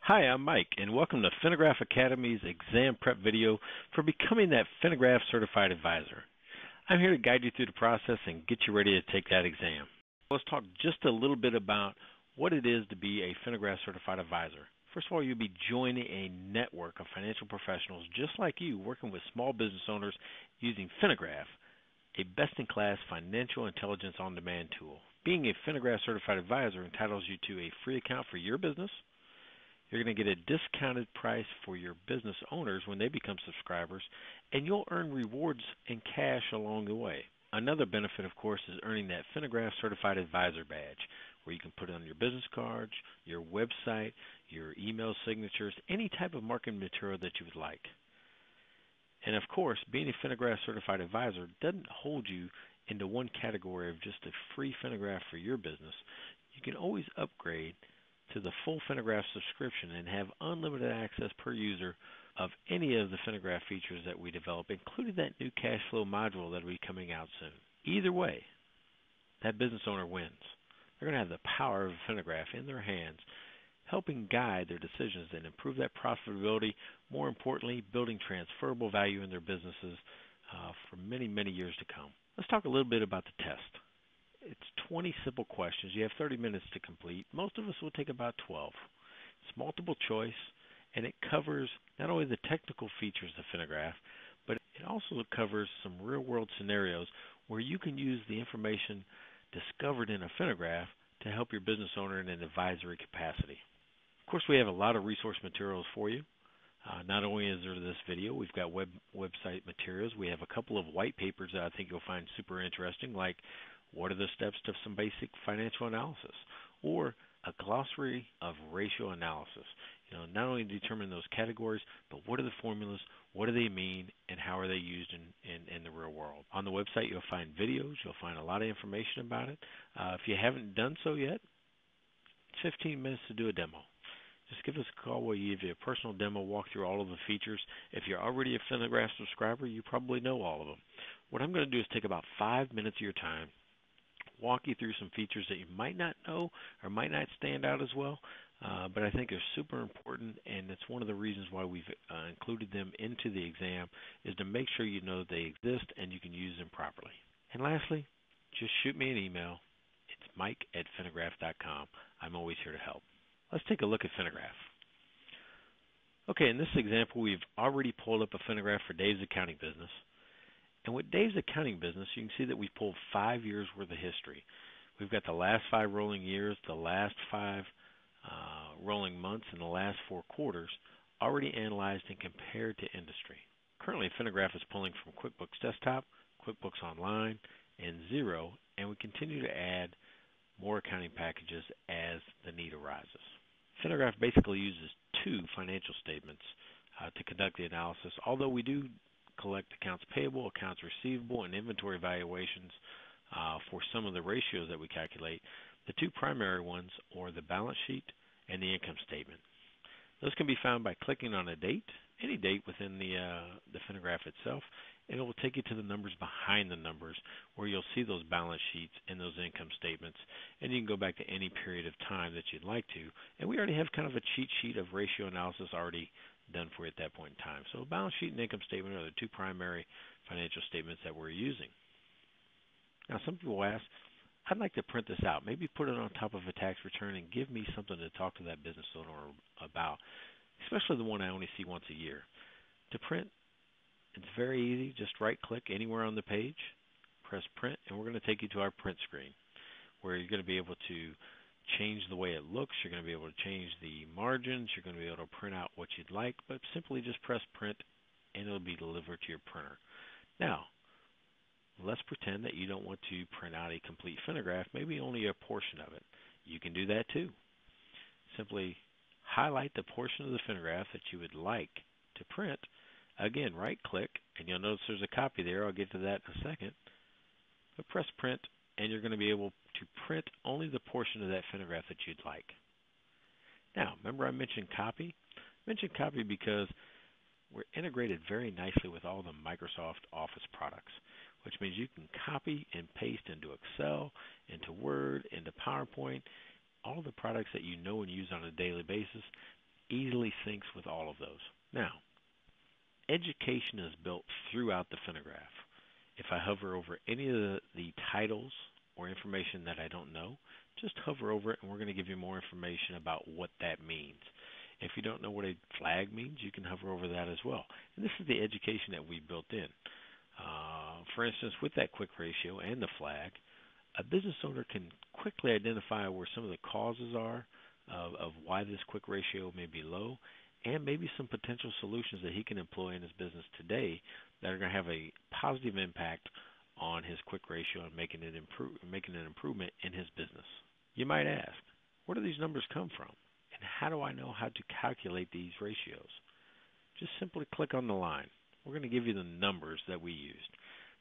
Hi, I'm Mike, and welcome to Finagraph Academy's exam prep video for becoming that Finagraph Certified Advisor. I'm here to guide you through the process and get you ready to take that exam. Let's talk just a little bit about what it is to be a Finagraph Certified Advisor. First of all, you'll be joining a network of financial professionals just like you working with small business owners using Finagraph, a best-in-class financial intelligence on-demand tool. Being a Finagraph Certified Advisor entitles you to a free account for your business. You're going to get a discounted price for your business owners when they become subscribers, and you'll earn rewards in cash along the way. Another benefit, of course, is earning that Finagraph Certified Advisor badge, where you can put it on your business cards, your website, your email signatures, any type of marketing material that you would like. And of course, being a Finagraph Certified Advisor doesn't hold you into one category of just a free Finagraph for your business. You can always upgrade to the full Finagraph subscription and have unlimited access per user of any of the Finagraph features that we develop, including that new cash flow module that will be coming out soon. Either way, that business owner wins. They're going to have the power of Finagraph in their hands, helping guide their decisions and improve that profitability, more importantly, building transferable value in their businesses for many, many years to come. Let's talk a little bit about the test. It's 20 simple questions. You have 30 minutes to complete. Most of us will take about 12. It's multiple choice, and it covers not only the technical features of Finagraph, but it also covers some real-world scenarios where you can use the information discovered in a Finagraph to help your business owner in an advisory capacity. Of course, we have a lot of resource materials for you. Not only is there this video, we've got website materials. We have a couple of white papers that I think you'll find super interesting, like what are the steps to some basic financial analysis, or a glossary of ratio analysis. Not only determine those categories, but what are the formulas, what do they mean, and how are they used in the real world. On the website, you'll find videos. You'll find a lot of information about it. If you haven't done so yet, it's 15 minutes to do a demo. Just give us a call. We'll give you a personal demo, walk through all of the features. If you're already a Finagraph subscriber, you probably know all of them. What I'm going to do is take about 5 minutes of your time, walk you through some features that you might not know or might not stand out as well, but I think are super important, and it's one of the reasons why we've included them into the exam, is to make sure you know they exist and you can use them properly. And lastly, just shoot me an email. It's mike@finagraph.com. I'm always here to help. Let's take a look at Finagraph. Okay, in this example, we've already pulled up a Finagraph for Dave's accounting business. And with Dave's accounting business, you can see that we've pulled 5 years worth of history. We've got the last 5 rolling years, the last 5 rolling months, and the last 4 quarters already analyzed and compared to industry. Currently, Finagraph is pulling from QuickBooks Desktop, QuickBooks Online, and Xero, and we continue to add more accounting packages as the need arises. Finagraph basically uses 2 financial statements to conduct the analysis, although we do collect accounts payable, accounts receivable, and inventory valuations for some of the ratios that we calculate. The 2 primary ones are the balance sheet and the income statement. Those can be found by clicking on a date, any date within the Finagraph itself, and it will take you to the numbers behind the numbers where you'll see those balance sheets and those income statements, and you can go back to any period of time that you'd like to. And we already have kind of a cheat sheet of ratio analysis already done for you at that point in time. So balance sheet and income statement are the 2 primary financial statements that we're using. Now, some people ask, I'd like to print this out, maybe put it on top of a tax return and give me something to talk to that business owner about, especially the one I only see once a year. To print, it's very easy. Just right-click anywhere on the page, press print, and we're going to take you to our print screen where you're going to be able to change the way it looks. You're going to be able to change the margins. You're going to be able to print out what you'd like, but simply just press print and it'll be delivered to your printer. Now, let's pretend that you don't want to print out a complete Finagraph, maybe only a portion of it. You can do that too. Simply highlight the portion of the Finagraph that you would like to print. Again, right-click, and you'll notice there's a copy there. I'll get to that in a second. But press print, and you're going to be able to print only the portion of that Finagraph that you'd like. Now, remember I mentioned copy? I mentioned copy because we're integrated very nicely with all the Microsoft Office products, which means you can copy and paste into Excel, into Word, into PowerPoint, all the products that you know and use on a daily basis. easily syncs with all of those. Now, education is built throughout the Finagraph. If I hover over any of the titles or information that I don't know, just hover over it and we're going to give you more information about what that means. If you don't know what a flag means, you can hover over that as well. And this is the education that we built in. For instance, with that quick ratio and the flag, a business owner can quickly identify where some of the causes are of why this quick ratio may be low, and maybe some potential solutions that he can employ in his business today that are going to have a positive impact on his quick ratio and making an improvement in his business. You might ask, where do these numbers come from? And how do I know how to calculate these ratios? Just simply click on the line. We're going to give you the numbers that we used.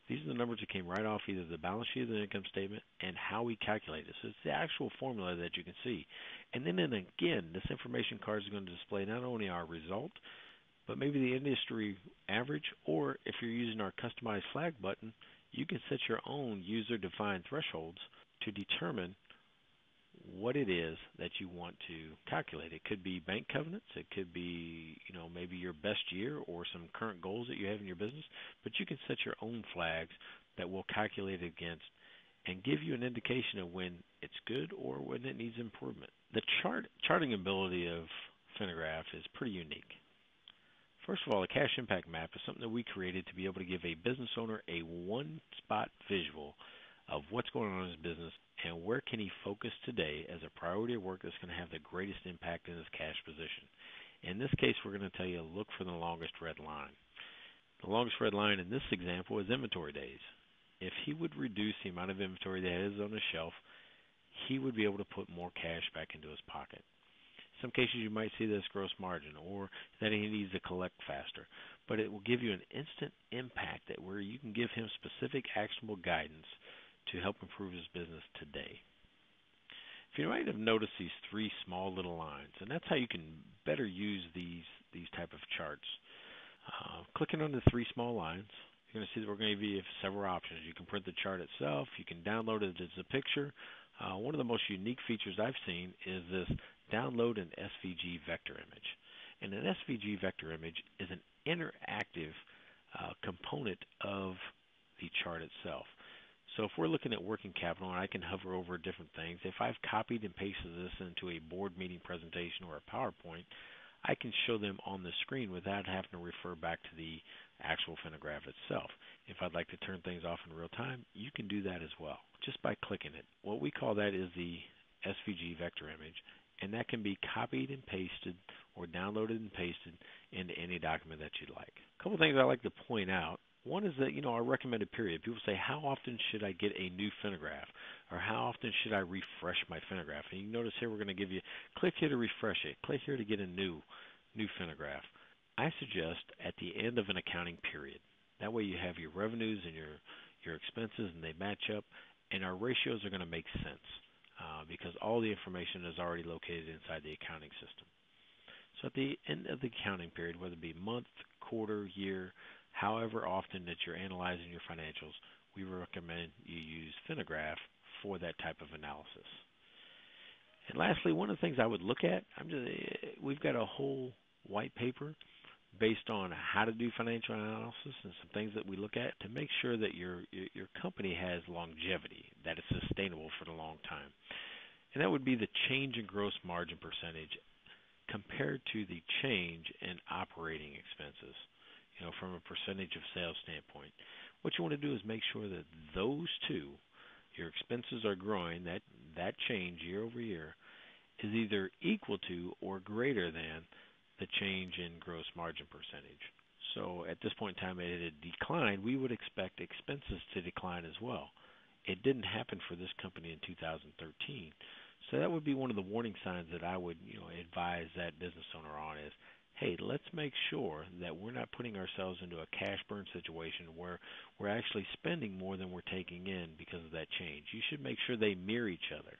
These are the numbers that came right off either the balance sheet or the income statement and how we calculate it. So it's the actual formula that you can see. And then again, this information card is going to display not only our result, but maybe the industry average, or if you're using our customized flag button, you can set your own user-defined thresholds to determine what it is that you want to calculate. It could be bank covenants, it could be, maybe your best year or some current goals that you have in your business, but you can set your own flags that will calculate against and give you an indication of when it's good or when it needs improvement. The charting ability of Finagraph is pretty unique. First of all, the cash impact map is something that we created to be able to give a business owner a one-spot visual of what's going on in his business and where can he focus today as a priority of work that's going to have the greatest impact in his cash position. In this case, we're going to tell you look for the longest red line. The longest red line in this example is inventory days. If he would reduce the amount of inventory that is on the shelf, he would be able to put more cash back into his pocket. In some cases, you might see this gross margin or that he needs to collect faster, but it will give you an instant impact that where you can give him specific actionable guidance to help improve his business today. If you might have noticed these three small little lines, and that's how you can better use these type of charts. Clicking on the three small lines, you're going to see that we're going to give you several options. You can print the chart itself. You can download it as a picture. One of the most unique features I've seen is this download an SVG vector image. And an SVG vector image is an interactive component of the chart itself. So if we're looking at working capital, and I can hover over different things, if I've copied and pasted this into a board meeting presentation or a PowerPoint, I can show them on the screen without having to refer back to the actual Finagraph itself. If I'd like to turn things off in real time, you can do that as well, just by clicking it. What we call that is the SVG vector image, and that can be copied and pasted or downloaded and pasted into any document that you'd like. A couple things I like to point out. One is that, our recommended period. People say, how often should I get a new Finagraph? Or how often should I refresh my Finagraph? And you notice here we're going to give you, click here to refresh it. Click here to get a new Finagraph. I suggest at the end of an accounting period. That way you have your revenues and your expenses and they match up, and our ratios are going to make sense because all the information is already located inside the accounting system. So at the end of the accounting period, whether it be month, quarter, year, however often that you're analyzing your financials, we recommend you use Finagraph for that type of analysis. And lastly, one of the things I would look at, we've got a whole white paper based on how to do financial analysis and some things that we look at to make sure that your company has longevity, that it's sustainable for the long time. And that would be the change in gross margin percentage compared to the change in operating expenses. From a percentage of sales standpoint. What you want to do is make sure that those two, your expenses are growing, that change year over year is either equal to or greater than the change in gross margin percentage. So at this point in time, it had declined. We would expect expenses to decline as well. It didn't happen for this company in 2013. So that would be one of the warning signs that I would advise that business owner on is, hey, let's make sure that we're not putting ourselves into a cash burn situation where we're actually spending more than we're taking in because of that change. You should make sure they mirror each other.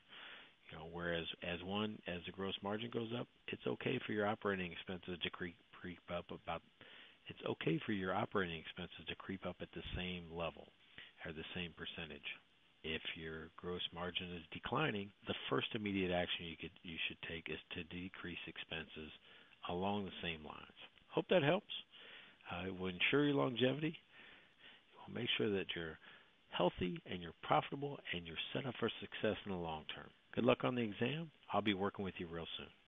Whereas as the gross margin goes up, it's okay for your operating expenses to creep up it's okay for your operating expenses to creep up at the same level or the same percentage. If your gross margin is declining, the first immediate action you should take is to decrease expenses along the same lines. Hope that helps. It will ensure your longevity. It will make sure that you're healthy and you're profitable and you're set up for success in the long term. Good luck on the exam. I'll be working with you real soon.